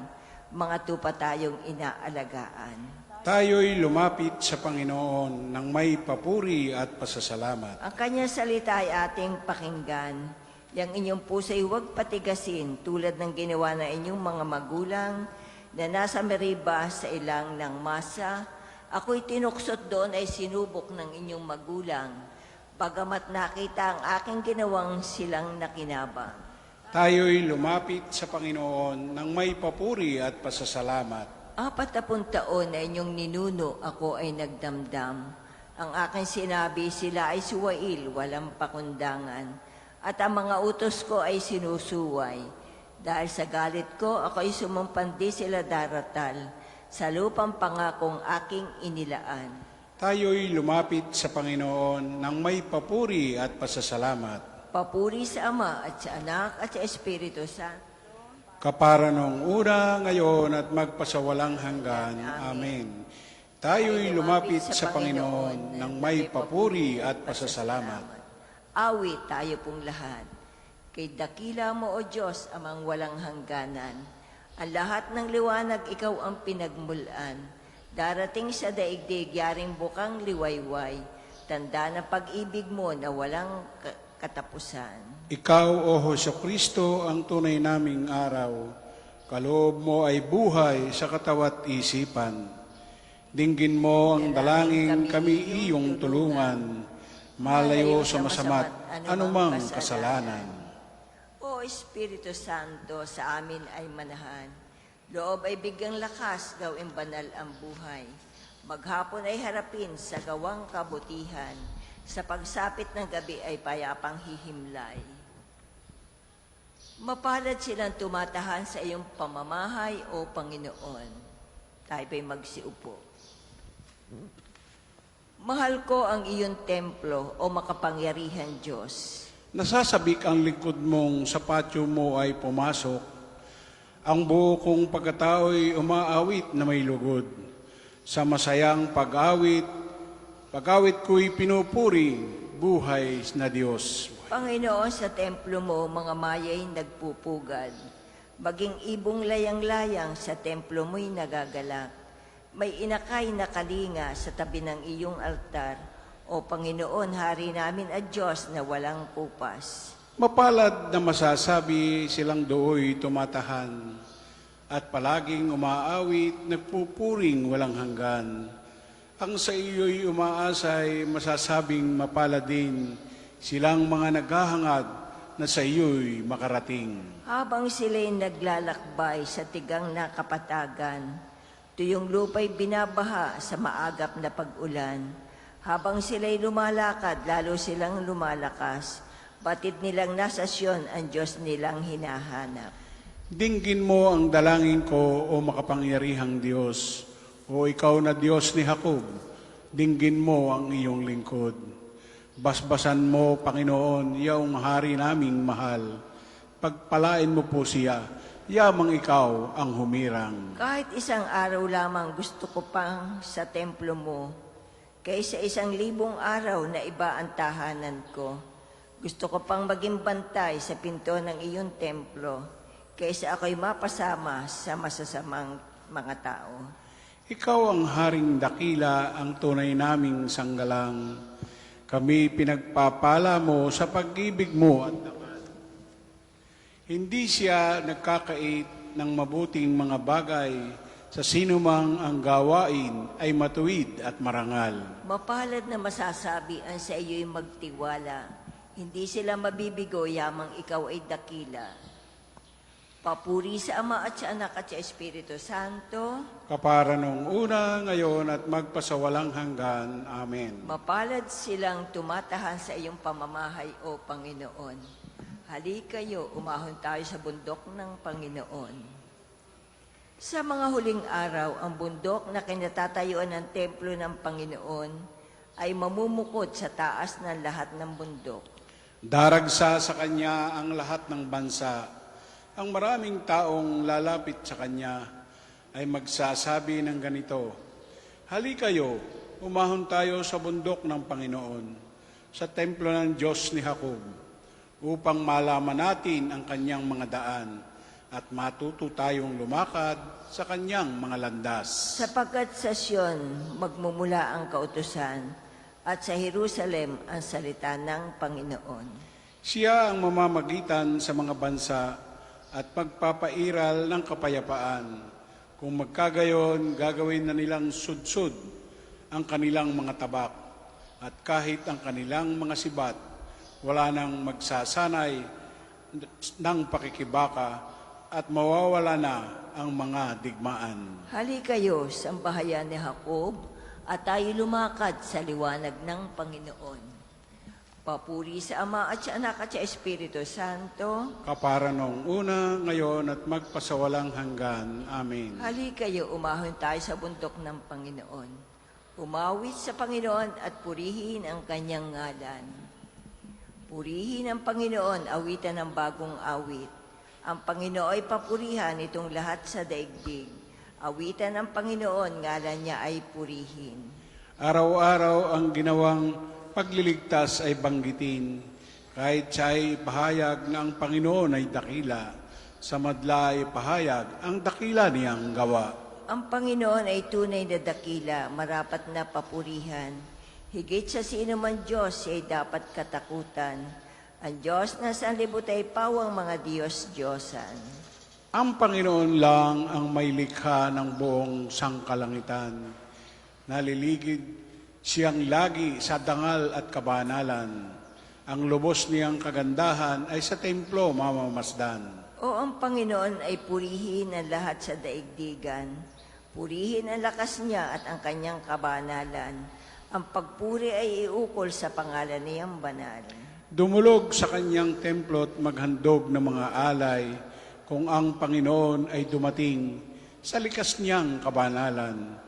mga tupa tayong inaalagaan. Tayo'y lumapit sa Panginoon ng may papuri at pasasalamat. Ang kanyang salita ay ating pakinggan. Yang inyong puso'y huwag patigasin tulad ng ginawa ng inyong mga magulang na nasa Meriba sa ilang ng masa. Ako'y tinuksot doon ay sinubok ng inyong magulang. Bagamat nakita ang aking ginawang silang nakinabang. Tayo'y lumapit sa Panginoon ng may papuri at pasasalamat. 40 taon na inyong ninuno, ako ay nagdamdam. Ang aking sinabi, sila ay suwail, walang pakundangan. At ang mga utos ko ay sinusuway. Dahil sa galit ko, ako ay sumumpandi sila daratal sa lupang pangakong aking inilaan. Tayo'y lumapit sa Panginoon ng may papuri at pasasalamat. Papuri sa Ama at sa Anak at sa Espiritu Santo. Kapara nung una, ngayon at magpasawalang hanggan. Amen. Tayo'y lumapit sa Panginoon ng may papuri at pasasalamat. Awit tayo pong lahat. Kay dakila mo, O Diyos, amang walang hangganan. Ang lahat ng liwanag, ikaw ang pinagmulan. Darating sa daigdig, yaring bukang liwayway. Tanda ng pag-ibig mo na walang katapusan. Ikaw, O Jesucristo, ang tunay naming araw. Kaloob mo ay buhay sa katawat isipan. Dinggin mo ang dalangin kami iyong tulungan. Malayo sa masama't anumang kasalanan. O Espiritu Santo, sa amin ay manahan. Loob ay bigyang lakas, gawing banal ang buhay. Maghapon ay harapin sa gawang kabutihan. Sa pagsapit ng gabi ay payapang hihimlay. Mapalad silang tumatahan sa iyong pamamahay, O Panginoon. Tayo pa'y magsiupo. Mahal ko ang iyong templo, O makapangyarihan Diyos. Nasasabik ang likod mong sa patio mo ay pumasok. Ang buo kong pagkatao'y umaawit na may lugod. Sa masayang pag-awit ko'y pinupuri, buhay na Diyos. Panginoon, sa templo mo, mga maya'y nagpupugad. Maging ibong layang-layang sa templo mo'y nagagalak. May inakay na kalinga sa tabi ng iyong altar. O Panginoon, hari namin at Diyos na walang kupas. Mapalad na masasabi silang dooy tumatahan at palaging umaawit, nagpupuring walang hanggan. Ang sa iyo'y umaasay, masasabing mapalad din silang mga naghahangad na sa iyo'y makarating. Habang sila'y naglalakbay sa tigang na kapatagan, tuyong lupa'y binabaha sa maagap na pag-ulan. Habang sila'y lumalakad, lalo silang lumalakas. Batid nilang nasa Siyon ang Diyos nilang hinahanap. Dinggin mo ang dalangin ko, O makapangyarihang Diyos. O ikaw na Diyos ni Jacob, dinggin mo ang iyong lingkod. Basbasan mo, Panginoon, iyong hari naming mahal. Pagpalain mo po siya, yamang ikaw ang humirang. Kahit isang araw lamang gusto ko pang sa templo mo, kaysa 1,000 araw na iba ang tahanan ko. Gusto ko pang maging bantay sa pinto ng iyong templo, kaysa ako'y mapasama sa masasamang mga tao. Ikaw ang haring dakila, ang tunay naming sanggalang. Kami pinagpapala mo sa pag-ibig mo at dapat. Hindi siya nagkakait ng mabuting mga bagay, sa sinumang ang gawain ay matuwid at marangal. Mapalad na masasabi ang sa iyo'y magtiwala. Hindi sila mabibigo yamang ikaw ay dakila. Papuri sa Ama at sa Anak at sa Espiritu Santo. Kapara nung una, ngayon at magpasawalang hanggan. Amen. Mapalad silang tumatahan sa iyong pamamahay, O Panginoon. Halikayo, umahon tayo sa bundok ng Panginoon. Sa mga huling araw, ang bundok na kinatatayuan ng templo ng Panginoon ay mamumukod sa taas ng lahat ng bundok. Daragsa sa kanya ang lahat ng bansa. Ang maraming taong lalapit sa kanya ay magsasabi ng ganito, halikayo, umahon tayo sa bundok ng Panginoon, sa templo ng Diyos ni Jacob, upang malaman natin ang kanyang mga daan at matuto tayong lumakad sa kanyang mga landas. Sapagkat sa Sion magmumula ang kautusan at sa Jerusalem ang salita ng Panginoon. Siya ang mamamagitan sa mga bansa at pagpapairal ng kapayapaan. Kung magkagayon, gagawin na nilang sudsud ang kanilang mga tabak at kahit ang kanilang mga sibat, wala nang magsasanay ng pakikibaka at mawawala na ang mga digmaan. Halikayo, sambahayan ni Jacob, at tayo lumakad sa liwanag ng Panginoon. Papuri sa Ama at sa Anak at sa Espiritu Santo. Kapara nung una, ngayon at magpasawalang hanggan. Amen. Halikayo, umahon tayo sa bundok ng Panginoon. Umawit sa Panginoon at purihin ang kanyang ngalan. Purihin ang Panginoon, awitan ng bagong awit. Ang Panginoon ay papurihan itong lahat sa daigdig. Awitan ng Panginoon, ngalan niya ay purihin. Araw-araw ang ginawang pagliligtas ay banggitin, kahit siya ay pahayag na ang Panginoon ay dakila, sa madla ay pahayag ang dakila niyang gawa. Ang Panginoon ay tunay na dakila, marapat na papurihan. Higit sa sino man Diyos ay dapat katakutan. Ang Diyos na sanlibot ay pawang mga Diyos-Diyosan. Ang Panginoon lang ang may likha ng buong sangkalangitan. Naliligid siyang lagi sa dangal at kabanalan. Ang lubos niyang kagandahan ay sa templo mamamasdan. O ang Panginoon ay purihin ang lahat sa daigdigan. Purihin ang lakas niya at ang kanyang kabanalan. Ang pagpuri ay iukol sa pangalan niyang banal. Dumulog sa kanyang templo at maghandog ng mga alay kung ang Panginoon ay dumating sa likas niyang kabanalan.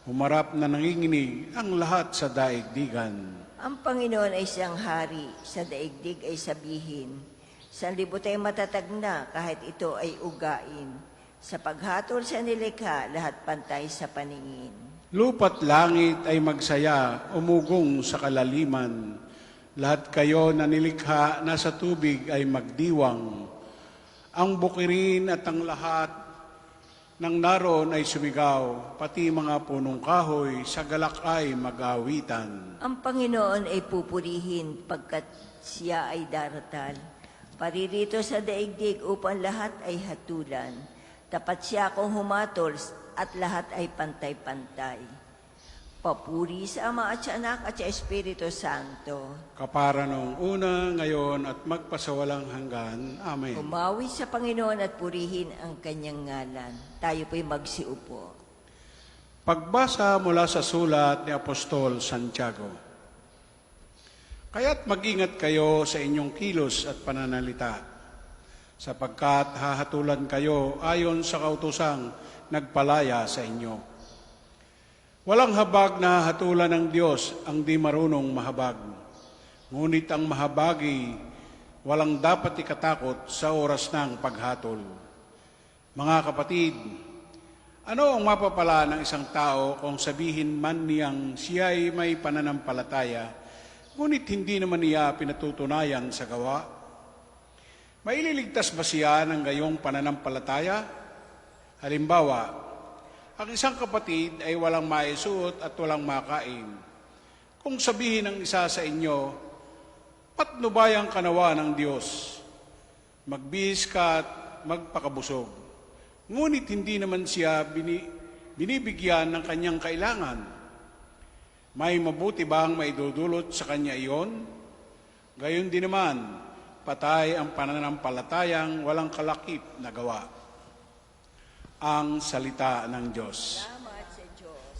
Humarap na nanginginig ang lahat sa daigdigan. Ang Panginoon ay siyang hari, sa daigdig ay sabihin. Sanlibot ay matatag na kahit ito ay ugain. Sa paghatol sa nilikha, lahat pantay sa paningin. Lupa't langit ay magsaya, umugong sa kalaliman. Lahat kayo na nilikha na sa tubig ay magdiwang. Ang bukirin at ang lahat ng naroon ay sumigaw, pati mga punong kahoy sa galak ay mag-awitan. Ang Panginoon ay pupurihin pagkat siya ay daratal. Paririto sa daigdig upang lahat ay hatulan. Tapat siya kung humatol at lahat ay pantay-pantay. Papuri sa Ama at sa Anak at sa Espiritu Santo. Kapara nung una, ngayon at magpasawalang hanggan. Amen. Umawi sa Panginoon at purihin ang kanyang ngalan. Tayo po'y magsiupo. Pagbasa mula sa sulat ni Apostol Santiago. Kaya't mag-ingat kayo sa inyong kilos at pananalita, sapagkat hahatulan kayo ayon sa kautusang nagpalaya sa inyo. Walang habag na hatulan ng Diyos ang di marunong mahabag. Ngunit ang mahabagi, walang dapat ikatakot sa oras ng paghatol. Mga kapatid, ano ang mapapala ng isang tao kung sabihin man niyang siya'y may pananampalataya, ngunit hindi naman niya pinatutunayan sa gawa? Maililigtas ba siya ng gayong pananampalataya? Halimbawa, ang isang kapatid ay walang maisuot at walang makain. Kung sabihin ng isa sa inyo, patnubayang kanawa ng Diyos, magbihis ka at magpakabusog. Ngunit hindi naman siya binibigyan ng kanyang kailangan. May mabuti bang maidudulot sa kanya iyon? Gayon din naman, patay ang pananampalatayang walang kalakip na gawa. Ang salita ng Diyos. Salamat sa Diyos.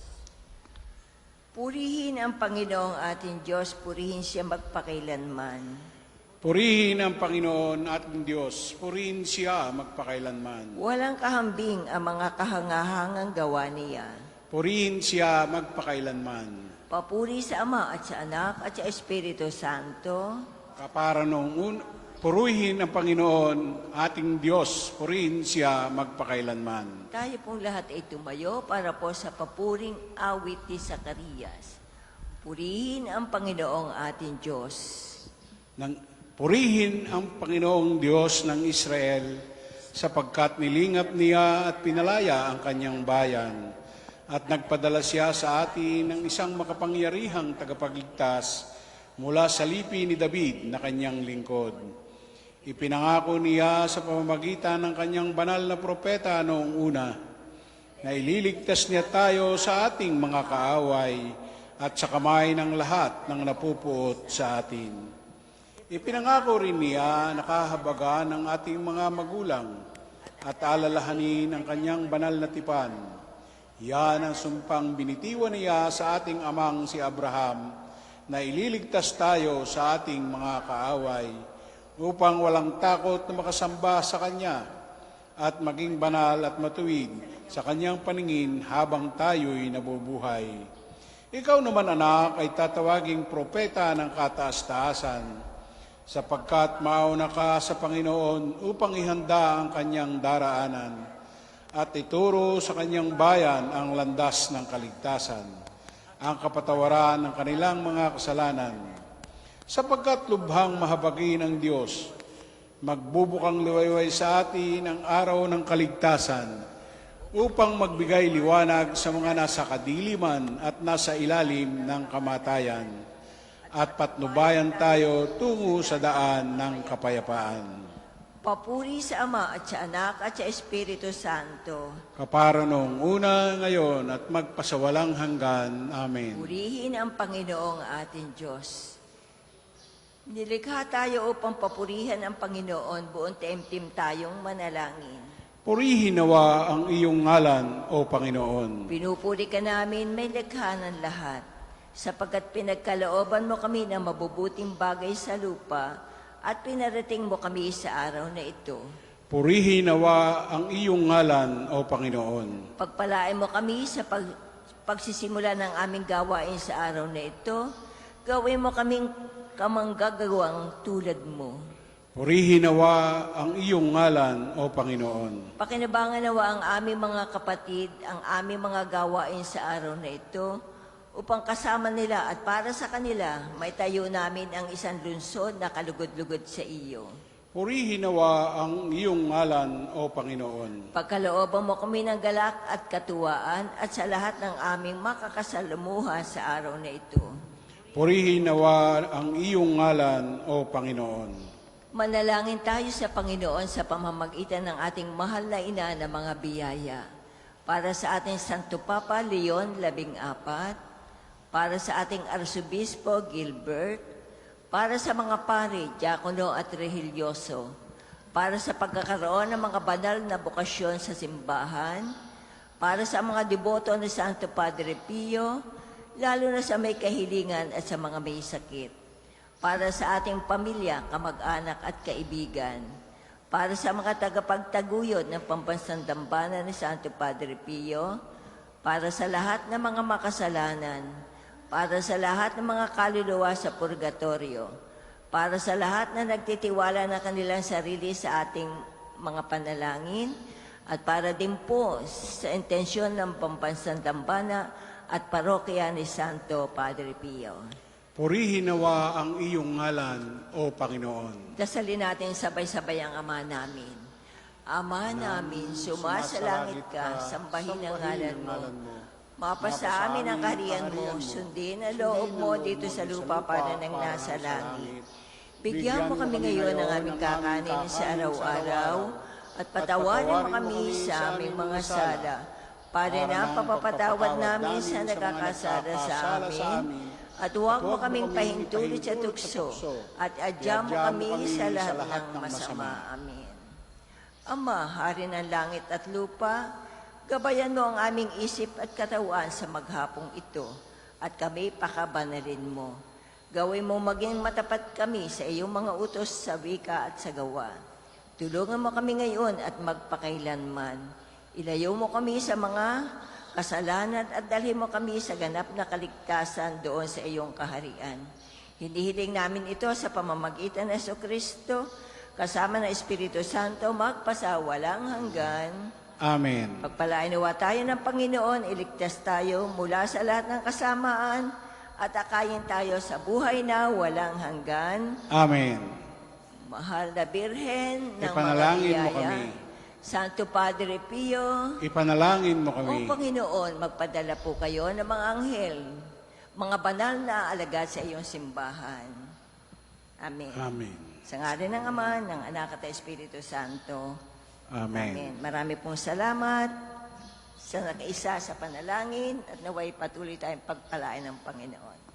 Purihin ang Panginoong ating Diyos, purihin siya magpakailanman. Purihin ang Panginoon ating Diyos, purihin siya magpakailanman. Walang kahambing ang mga kahangahangang gawa niya. Purihin siya magpakailanman. Papuri sa Ama at sa Anak at sa Espiritu Santo. Kapara noong purihin ang Panginoon ating Diyos, purihin siya magpakailanman. Tayo pong lahat ay tumayo para po sa papuring awit ni Zacarias. Purihin ang Panginoong ating Diyos. Purihin ang Panginoong Diyos ng Israel sapagkat nilingap niya at pinalaya ang kanyang bayan at nagpadala siya sa atin ng isang makapangyarihang tagapagligtas mula sa lipi ni David na kanyang lingkod. Ipinangako niya sa pamamagitan ng kanyang banal na propeta noong una na ililigtas niya tayo sa ating mga kaaway at sa kamay ng lahat ng napupuot sa atin. Ipinangako rin niya na kahabagan ng ating mga magulang at alalahanin ang kanyang banal na tipan. Yan ang sumpang binitiwan niya sa ating amang si Abraham na ililigtas tayo sa ating mga kaaway upang walang takot na makasamba sa kanya at maging banal at matuwid sa kanyang paningin habang tayo'y nabubuhay. Ikaw naman, anak, ay tatawaging propeta ng kataas-taasan sapagkat mauna ka sa Panginoon upang ihanda ang kanyang daraanan at ituro sa kanyang bayan ang landas ng kaligtasan, ang kapatawaran ng kanilang mga kasalanan. Sapagkat lubhang mahabagi ng Diyos, magbubukang liwayway sa atin ang araw ng kaligtasan upang magbigay liwanag sa mga nasa kadiliman at nasa ilalim ng kamatayan at patnubayan tayo tungo sa daan ng kapayapaan. Papuri sa Ama at sa Anak at sa Espiritu Santo. Kapara noong una, ngayon, at magpasawalang hanggan. Amen. Purihin ang Panginoong ating Diyos. Nilikha tayo upang papurihan ang Panginoon, buong taimtim tayong manalangin. Purihin nawa ang iyong ngalan, O Panginoon. Pinupuri ka namin, may likha ng lahat, sapagkat pinagkalooban mo kami ng mabubuting bagay sa lupa at pinarating mo kami sa araw na ito. Purihin nawa ang iyong ngalan, O Panginoon. Pagpalain mo kami sa pagsisimula ng aming gawain sa araw na ito. Gawin mo kaming kamanggagawang tulad mo. Purihin nawa ang iyong ngalan, O Panginoon. Pakinabangan nawa ang aming mga kapatid, ang aming mga gawain sa araw na ito, upang kasama nila at para sa kanila, may tayo namin ang isang lungsod na kalugod-lugod sa iyo. Purihin nawa ang iyong ngalan, O Panginoon. Pagkalooban mo kami ng galak at katuwaan at sa lahat ng aming makakasalamuha sa araw na ito. Purihin nawa ang iyong ngalan, O Panginoon. Manalangin tayo sa Panginoon sa pamamagitan ng ating mahal na ina na mga biyaya. Para sa ating Santo Papa Leon 14, para sa ating Arsobispo Gilbert, para sa mga pari, diakono at rehilyoso, para sa pagkakaroon ng mga banal na bokasyon sa simbahan, para sa mga deboto ni Santo Padre Pio, lalo na sa may kahilingan at sa mga may sakit, para sa ating pamilya, kamag-anak at kaibigan, para sa mga tagapagtaguyod ng pambansang dambana ni Santo Padre Pio, para sa lahat ng mga makasalanan, para sa lahat ng mga kaluluwa sa purgatorio, para sa lahat na nagtitiwala na kanilang sarili sa ating mga panalangin, at para din po sa intensyon ng Pambansang Dambana at Parokya ni Santo Padre Pio. Purihin nawa ang iyong ngalan, O Panginoon. Dasalin natin sabay-sabay ang Ama namin. Ama namin, sumasalangit ka, sambahin ang ngalan mo. Mapasa amin ang kaharian mo, sundin ang loob mo dito sa lupa para nang nasa langit. Bigyan mo kami ngayon ng aming kakanin sa araw-araw, at patawarin mo kami sa aming mga sala, para na papapatawad namin sa nagkakasala sa amin, at huwag mo kaming pahintulot sa tukso, at adya mo kami sa lahat ng masama. Amen. Ama, Hari ng langit at lupa, gabayan mo ang aming isip at katawan sa maghapong ito, at kami pakabanalin mo. Gawin mo maging matapat kami sa iyong mga utos sa wika at sa gawa. Tulungan mo kami ngayon at magpakailanman. Ilayo mo kami sa mga kasalanan at dalhin mo kami sa ganap na kaligtasan doon sa iyong kaharian. Hinihiling namin ito sa pamamagitan ng Jesucristo, kasama ng Espiritu Santo, magpasawalang hanggan. Amen. Pagpalain nawa tayo ng Panginoon, iligtas tayo mula sa lahat ng kasamaan at akayin tayo sa buhay na walang hanggan. Amen. Mahal na Birhen ng Ipanalangin mo Maria, kami. Santo Padre Pio, Ipanalangin mo O kami. Panginoon, magpadala po kayo ng mga anghel, mga banal na alagad sa iyong simbahan. Amen. Amen. Sa ngalan ng Ama, ng Anak at ng Espiritu Santo. Amen. Marami pong salamat sa nakaisa sa panalangin at naway patuloy tayong pagpalain ng Panginoon.